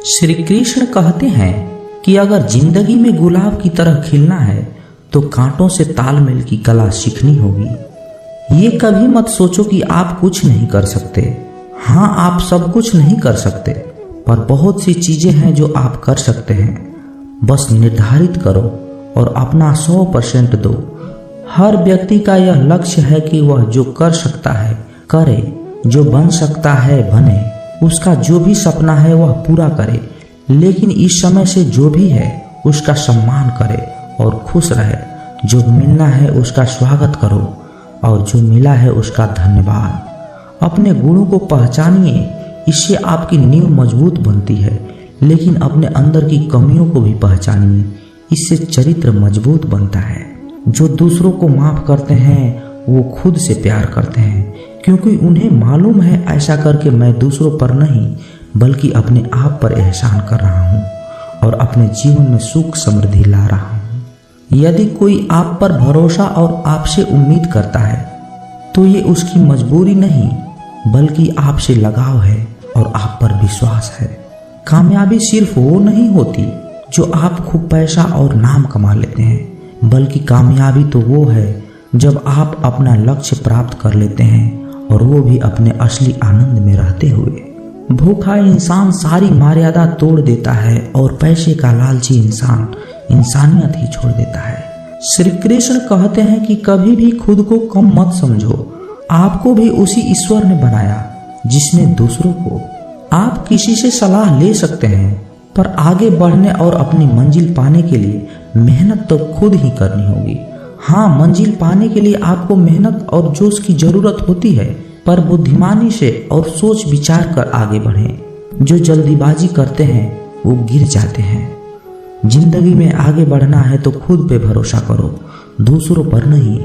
श्री कृष्ण कहते हैं कि अगर जिंदगी में गुलाब की तरह खिलना है तो कांटों से तालमेल की कला सीखनी होगी। ये कभी मत सोचो कि आप कुछ नहीं कर सकते। हाँ, आप सब कुछ नहीं कर सकते, पर बहुत सी चीजें हैं जो आप कर सकते हैं। बस निर्धारित करो और अपना 100% दो। हर व्यक्ति का यह लक्ष्य है कि वह जो कर सकता है करे, जो बन सकता है बने, उसका जो भी सपना है वह पूरा करे। लेकिन इस समय से जो भी है उसका सम्मान करे और खुश रहे। जो मिलना है उसका स्वागत करो और जो मिला है उसका धन्यवाद। अपने गुणों को पहचानिए, इससे आपकी नींव मजबूत बनती है। लेकिन अपने अंदर की कमियों को भी पहचानिए, इससे चरित्र मजबूत बनता है। जो दूसरों को माफ करते हैं वो खुद से प्यार करते हैं, क्योंकि उन्हें मालूम है ऐसा करके मैं दूसरों पर नहीं बल्कि अपने आप पर एहसान कर रहा हूँ और अपने जीवन में सुख समृद्धि ला रहा हूँ। यदि कोई आप पर भरोसा और आपसे उम्मीद करता है तो ये उसकी मजबूरी नहीं बल्कि आपसे लगाव है और आप पर विश्वास है। कामयाबी सिर्फ वो नहीं होती जो आप खूब पैसा और नाम कमा लेते हैं, बल्कि कामयाबी तो वो है जब आप अपना लक्ष्य प्राप्त कर लेते हैं और वो भी अपने असली आनंद में रहते हुए। भूखा इंसान सारी मर्यादा तोड़ देता है और पैसे का लालची इंसान इंसानियत ही छोड़ देता है। श्री कृष्ण कहते हैं कि कभी भी खुद को कम मत समझो। आपको भी उसी ईश्वर ने बनाया जिसने दूसरों को। आप किसी से सलाह ले सकते हैं, पर आगे बढ़ने और अपनी मंजिल पाने के लिए मेहनत तो खुद ही करनी होगी। हाँ, मंजिल पाने के लिए आपको मेहनत और जोश की जरूरत होती है, पर बुद्धिमानी से और सोच विचार कर आगे बढ़ें। जो जल्दीबाजी करते हैं वो गिर जाते हैं। जिंदगी में आगे बढ़ना है तो खुद पे भरोसा करो, दूसरों पर नहीं।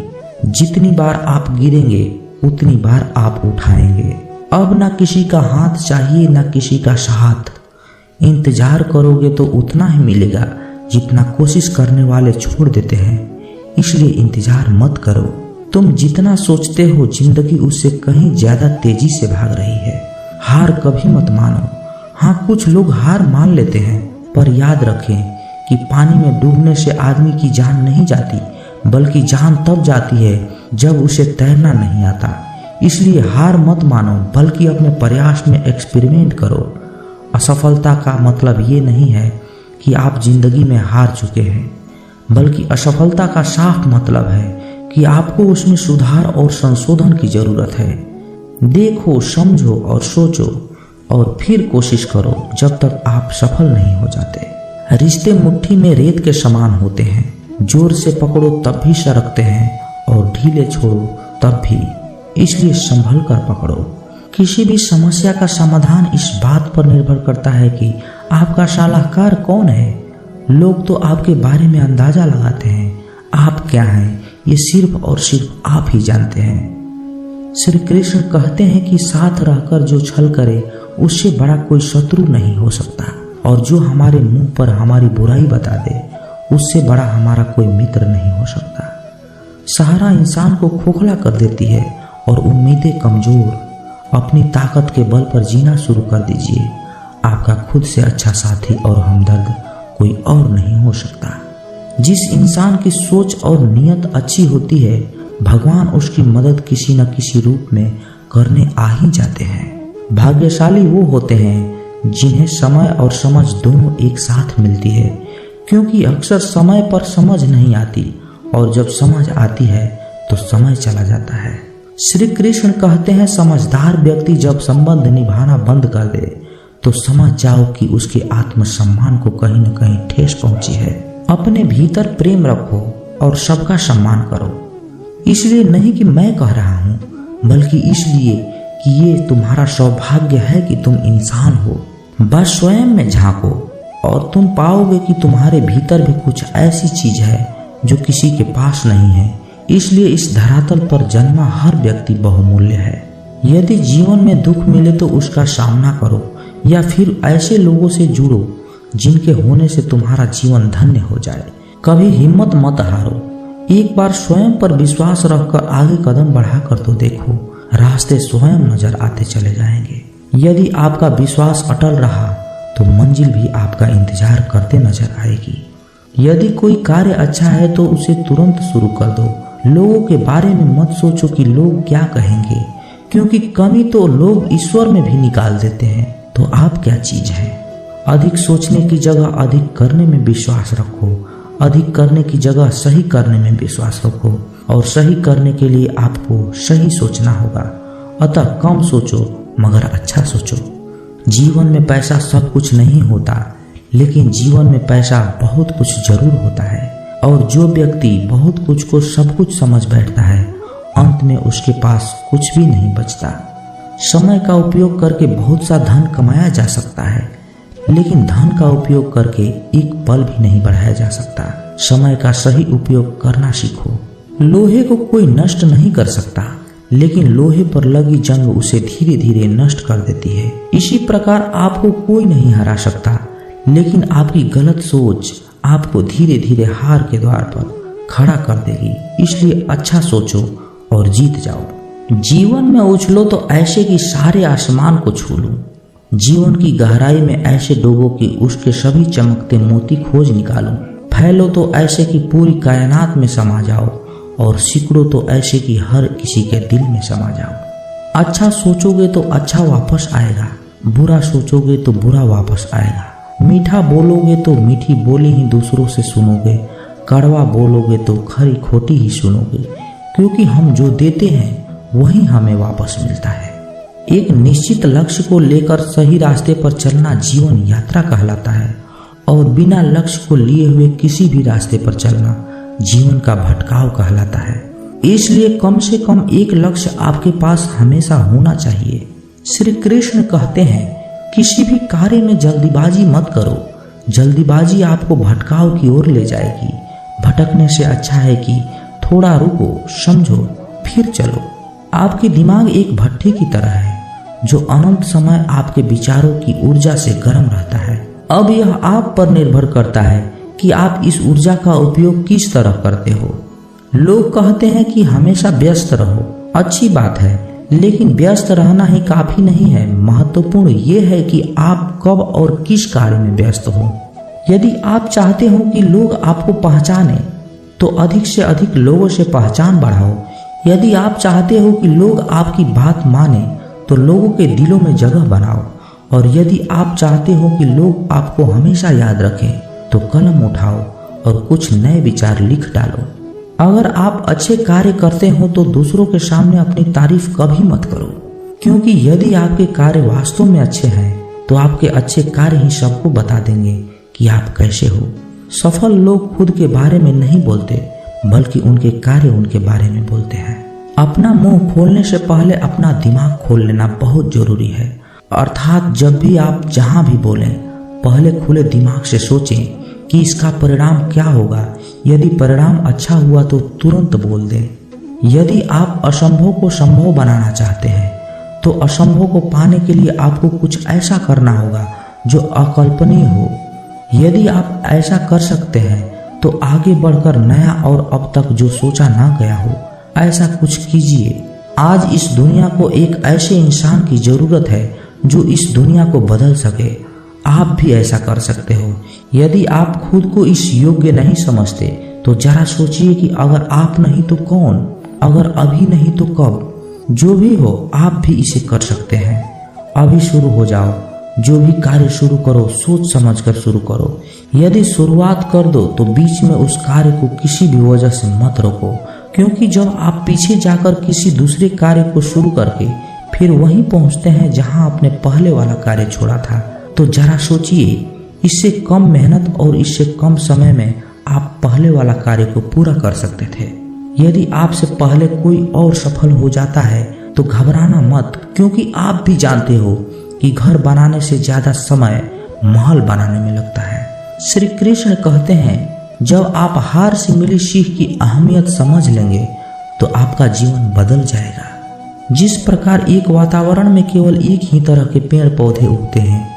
जितनी बार आप गिरेंगे उतनी बार आप उठाएंगे। अब ना किसी का हाथ चाहिए ना किसी का साथ। इंतजार करोगे तो उतना ही मिलेगा जितना कोशिश करने वाले छोड़ देते हैं। इसलिए इंतजार मत करो। तुम जितना सोचते हो जिंदगी उससे कहीं ज्यादा तेजी से भाग रही है। हार कभी मत मानो। हाँ, कुछ लोग हार मान लेते हैं, पर याद रखें कि पानी में डूबने से आदमी की जान नहीं जाती, बल्कि जान तब जाती है जब उसे तैरना नहीं आता। इसलिए हार मत मानो, बल्कि अपने प्रयास में एक्सपेरिमेंट करो। असफलता का मतलब ये नहीं है कि आप जिंदगी में हार चुके हैं, बल्कि असफलता का साफ मतलब है कि आपको उसमें सुधार और संशोधन की जरूरत है। देखो, समझो और सोचो और फिर कोशिश करो जब तक आप सफल नहीं हो जाते। रिश्ते मुट्ठी में रेत के समान होते हैं। जोर से पकड़ो तब भी सरकते हैं और ढीले छोड़ो तब भी। इसलिए संभल कर पकड़ो। किसी भी समस्या का समाधान इस बात पर निर्भर करता है कि आपका सलाहकार कौन है। लोग तो आपके बारे में अंदाजा लगाते हैं, आप क्या हैं ये सिर्फ और सिर्फ आप ही जानते हैं। श्री कृष्ण कहते हैं कि साथ रहकर जो छल करे उससे बड़ा कोई शत्रु नहीं हो सकता, और जो हमारे मुंह पर हमारी बुराई बता दे उससे बड़ा हमारा कोई मित्र नहीं हो सकता। सहारा इंसान को खोखला कर देती है और उम्मीदें कमजोर। अपनी ताकत के बल पर जीना शुरू कर दीजिए। आपका खुद से अच्छा साथी और हमदर्द कोई और नहीं हो सकता। जिस इंसान की सोच और नीयत अच्छी होती है, भगवान उसकी मदद किसी न किसी रूप में करने आ ही जाते हैं। भाग्यशाली वो होते हैं जिन्हें समय और समझ दोनों एक साथ मिलती है, क्योंकि अक्सर समय पर समझ नहीं आती और जब समझ आती है तो समय चला जाता है। श्री कृष्ण कहते हैं, समझदार व्यक्ति जब संबंध निभाना बंद कर दे तो समझ जाओ कि उसके आत्मसम्मान को कहीं न कहीं ठेस पहुंची है। अपने भीतर प्रेम रखो और सबका सम्मान करो। इसलिए नहीं कि मैं कह रहा हूँ, बल्कि इसलिए कि ये तुम्हारा सौभाग्य है कि तुम इंसान हो। बस स्वयं में झांको और तुम पाओगे कि तुम्हारे भीतर भी कुछ ऐसी चीज है जो किसी के पास नहीं है। इसलिए इस धरातल पर जन्मा हर व्यक्ति बहुमूल्य है। यदि जीवन में दुख मिले तो उसका सामना करो, या फिर ऐसे लोगों से जुड़ो जिनके होने से तुम्हारा जीवन धन्य हो जाए। कभी हिम्मत मत हारो। एक बार स्वयं पर विश्वास रखकर आगे कदम बढ़ाकर तो देखो, रास्ते स्वयं नजर आते चले जाएंगे। यदि आपका विश्वास अटल रहा तो मंजिल भी आपका इंतजार करते नजर आएगी। यदि कोई कार्य अच्छा है तो उसे तुरंत शुरू कर दो। लोगों के बारे में मत सोचो कि लोग क्या कहेंगे, क्योंकि कमी तो लोग ईश्वर में भी निकाल देते हैं। तो आप क्या चीज है? अधिक सोचने की जगह अधिक करने में विश्वास रखो। अधिक करने की जगह सही करने में विश्वास रखो, और सही करने के लिए आपको सही सोचना होगा। अतः कम सोचो मगर अच्छा सोचो। जीवन में पैसा सब कुछ नहीं होता, लेकिन जीवन में पैसा बहुत कुछ जरूर होता है। और जो व्यक्ति बहुत कुछ को सब कुछ समझ बैठता है, अंत में उसके पास कुछ भी नहीं बचता। समय का उपयोग करके बहुत सा धन कमाया जा सकता है, लेकिन धन का उपयोग करके एक पल भी नहीं बढ़ाया जा सकता। समय का सही उपयोग करना सीखो। लोहे को कोई नष्ट नहीं कर सकता, लेकिन लोहे पर लगी जंग उसे धीरे धीरे नष्ट कर देती है। इसी प्रकार आपको कोई नहीं हरा सकता, लेकिन आपकी गलत सोच आपको धीरे धीरे हार के द्वार पर खड़ा कर देगी। इसलिए अच्छा सोचो और जीत जाओ। जीवन में उछलो तो ऐसे कि सारे आसमान को छू लूं। जीवन की गहराई में ऐसे डूबो कि उसके सभी चमकते मोती खोज निकालूं। फैलो तो ऐसे कि पूरी कायनात में समा जाओ, और सिकड़ो तो ऐसे कि हर किसी के दिल में समा जाओ। अच्छा सोचोगे तो अच्छा वापस आएगा, बुरा सोचोगे तो बुरा वापस आएगा। मीठा बोलोगे तो मीठी बोली ही दूसरों से सुनोगे, कड़वा बोलोगे तो खरी खोटी ही सुनोगे, क्योंकि हम जो देते हैं वही हमें वापस मिलता है। एक निश्चित लक्ष्य को लेकर सही रास्ते पर चलना जीवन यात्रा कहलाता है, और बिना लक्ष्य को लिए हुए किसी भी रास्ते पर चलना जीवन का भटकाव कहलाता है। इसलिए कम से कम एक लक्ष्य आपके पास हमेशा होना चाहिए। श्री कृष्ण कहते हैं, किसी भी कार्य में जल्दीबाजी मत करो। जल्दीबाजी आपको भटकाव की ओर ले जाएगी। भटकने से अच्छा है कि थोड़ा रुको, समझो, फिर चलो। आपकी दिमाग एक भट्ठी की तरह है, जो अनंत समय आपके विचारों की ऊर्जा से गर्म रहता है। अब यह आप पर निर्भर करता है कि आप इस ऊर्जा का उपयोग किस तरह करते हो। लोग कहते हैं कि हमेशा व्यस्त रहो। अच्छी बात है, लेकिन व्यस्त रहना ही काफी नहीं है। महत्वपूर्ण ये है कि आप कब और किस कार्य में व्यस्त हो। यदि आप चाहते हो कि लोग आपको पहचाने, तो अधिक से अधिक लोगों से पहचान बढ़ाओ। यदि आप चाहते हो कि लोग आपकी बात माने, तो लोगों के दिलों में जगह बनाओ। और यदि आप चाहते हो कि लोग आपको हमेशा याद रखें, तो कलम उठाओ और कुछ नए विचार लिख डालो। अगर आप अच्छे कार्य करते हो तो दूसरों के सामने अपनी तारीफ कभी मत करो, क्योंकि यदि आपके कार्य वास्तव में अच्छे हैं तो आपके अच्छे कार्य ही सबको बता देंगे कि आप कैसे हो। सफल लोग खुद के बारे में नहीं बोलते, बल्कि उनके कार्य उनके बारे में बोलते हैं। अपना मुंह खोलने से पहले अपना दिमाग खोल लेना बहुत जरूरी है। अर्थात जब भी आप जहां भी बोलें, पहले खुले दिमाग से सोचें कि इसका परिणाम क्या होगा। यदि परिणाम अच्छा हुआ तो तुरंत बोल दें। यदि आप असंभव को संभव बनाना चाहते हैं, तो असंभव को पाने के लिए आपको कुछ ऐसा करना होगा जो अकल्पनीय हो। यदि आप ऐसा कर सकते हैं, तो आगे बढ़कर नया और अब तक जो सोचा ना गया हो, ऐसा कुछ कीजिए। आज इस दुनिया को एक ऐसे इंसान की जरूरत है जो इस दुनिया को बदल सके। आप भी ऐसा कर सकते हो। यदि आप खुद को इस योग्य नहीं समझते, तो जरा सोचिए कि अगर आप नहीं तो कौन, अगर अभी नहीं तो कब। जो भी हो, आप भी इसे कर सकते हैं। अभी शुरू हो जाओ। जो भी कार्य शुरू करो, सोच समझकर शुरू करो। यदि शुरुआत कर दो तो बीच में उस कार्य को किसी भी वजह से मत रोको, क्योंकि जब आप पीछे जाकर किसी दूसरे कार्य को शुरू करके फिर वहीं पहुंचते हैं जहां आपने पहले वाला कार्य छोड़ा था, तो जरा सोचिए, इससे कम मेहनत और इससे कम समय में आप पहले वाला कार्य को पूरा कर सकते थे। यदि आपसे पहले कोई और सफल हो जाता है तो घबराना मत, क्योंकि आप भी जानते हो कि घर बनाने से ज्यादा समय महल बनाने में लगता है। श्री कृष्ण कहते हैं, जब आप हार से मिली सीख की अहमियत समझ लेंगे तो आपका जीवन बदल जाएगा। जिस प्रकार एक वातावरण में केवल एक ही तरह के पेड़ पौधे उगते हैं,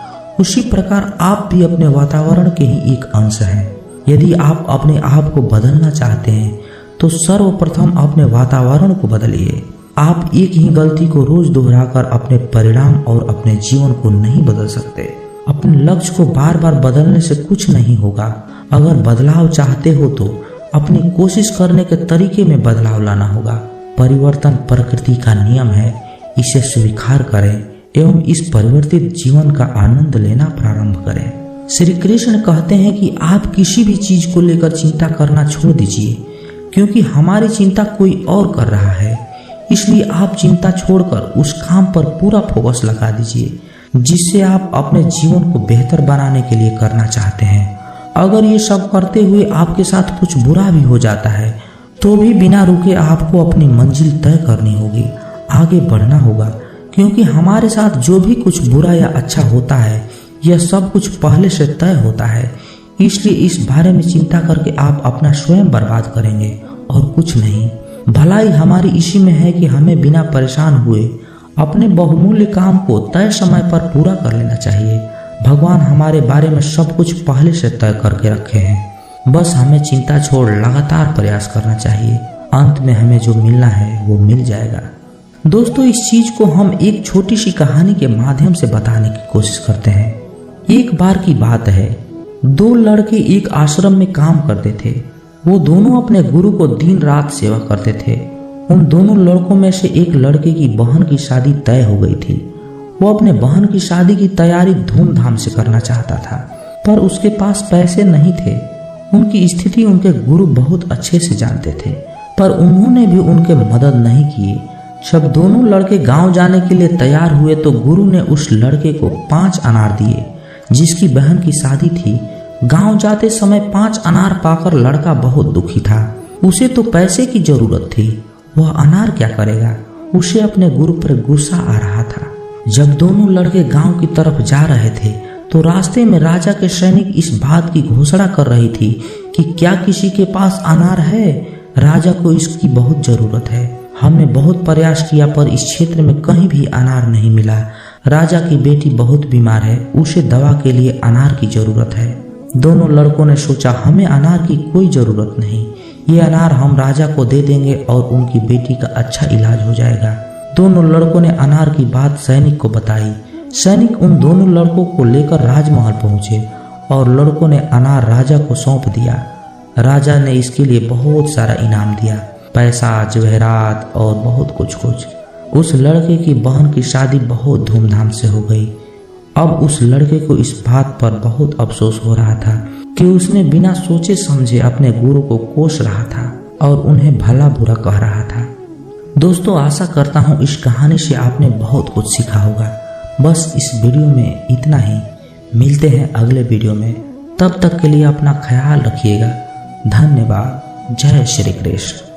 उसी प्रकार आप भी अपने वातावरण के ही एक अंश हैं। यदि आप अपने आप को बदलना चाहते हैं, तो सर्वप्रथम अपने वातावरण को बदलिए। आप एक ही गलती को रोज दोहराकर अपने परिणाम और अपने जीवन को नहीं बदल सकते। अपने लक्ष्य को बार बार बदलने से कुछ नहीं होगा। अगर बदलाव चाहते हो तो अपनी कोशिश करने के तरीके में बदलाव लाना होगा। परिवर्तन प्रकृति का नियम है, इसे स्वीकार करें एवं इस परिवर्तित जीवन का आनंद लेना प्रारंभ करें। श्री कृष्ण कहते हैं कि आप किसी भी चीज को लेकर चिंता करना छोड़ दीजिए, क्योंकि हमारी चिंता कोई और कर रहा है। इसलिए आप चिंता छोड़कर उस काम पर पूरा फोकस लगा दीजिए जिससे आप अपने जीवन को बेहतर बनाने के लिए करना चाहते हैं। अगर ये सब करते हुए आपके साथ कुछ बुरा भी हो जाता है तो भी बिना रुके आपको अपनी मंजिल तय करनी होगी, आगे बढ़ना होगा, क्योंकि हमारे साथ जो भी कुछ बुरा या अच्छा होता है यह सब कुछ पहले से तय होता है। इसलिए इस बारे में चिंता करके आप अपना स्वयं बर्बाद करेंगे और कुछ नहीं। भलाई हमारी इसी में है कि हमें बिना परेशान हुए अपने बहुमूल्य काम को तय समय पर पूरा कर लेना चाहिए। भगवान हमारे बारे में सब कुछ पहले से तय करके रखे हैं, बस हमें चिंता छोड़ लगातार प्रयास करना चाहिए। अंत में हमें जो मिलना है वो मिल जाएगा। दोस्तों, इस चीज को हम एक छोटी सी कहानी के माध्यम से बताने की कोशिश करते हैं। एक बार की बात है, दो लड़के एक आश्रम में काम करते थे। वो दोनों अपने गुरु को दिन रात सेवा करते थे। उन दोनों लड़कों में से एक लड़के की बहन की शादी तय हो गई थी। वो अपने बहन की शादी की तैयारी धूमधाम से करना चाहता था, पर उसके पास पैसे नहीं थे। उनकी स्थिति उनके गुरु बहुत अच्छे से जानते थे, पर उन्होंने भी उनके मदद नहीं की। जब दोनों लड़के गांव जाने के लिए तैयार हुए तो गुरु ने उस लड़के को 5 अनार दिए जिसकी बहन की शादी थी। गांव जाते समय 5 अनार पाकर लड़का बहुत दुखी था। उसे तो पैसे की जरूरत थी, वह अनार क्या करेगा। उसे अपने गुरु पर गुस्सा आ रहा था। जब दोनों लड़के गांव की तरफ जा रहे थे तो रास्ते में राजा के सैनिक इस बात की घोषणा कर रही थी कि क्या किसी के पास अनार है, राजा को इसकी बहुत जरूरत है। हमने बहुत प्रयास किया पर इस क्षेत्र में कहीं भी अनार नहीं मिला। राजा की बेटी बहुत बीमार है, उसे दवा के लिए अनार की जरूरत है। दोनों लड़कों ने सोचा हमें अनार की कोई जरूरत नहीं, ये अनार हम राजा को दे देंगे और उनकी बेटी का अच्छा इलाज हो जाएगा। दोनों लड़कों ने अनार की बात सैनिक को बताई। सैनिक उन दोनों लड़कों को लेकर राजमहल पहुंचे और लड़कों ने अनार राजा को सौंप दिया। राजा ने इसके लिए बहुत सारा इनाम दिया, पैसा, जवेरात और बहुत कुछ। उस लड़के की बहन की शादी बहुत धूमधाम से हो गई। अब उस लड़के को इस बात पर बहुत अफसोस हो रहा था कि उसने बिना सोचे समझे अपने गुरु को कोस रहा था और उन्हें भला बुरा कह रहा था। दोस्तों, आशा करता हूँ इस कहानी से आपने बहुत कुछ सीखा होगा। बस इस वीडियो में इतना ही। मिलते हैं अगले वीडियो में, तब तक के लिए अपना ख्याल रखिएगा। धन्यवाद। जय श्री कृष्ण।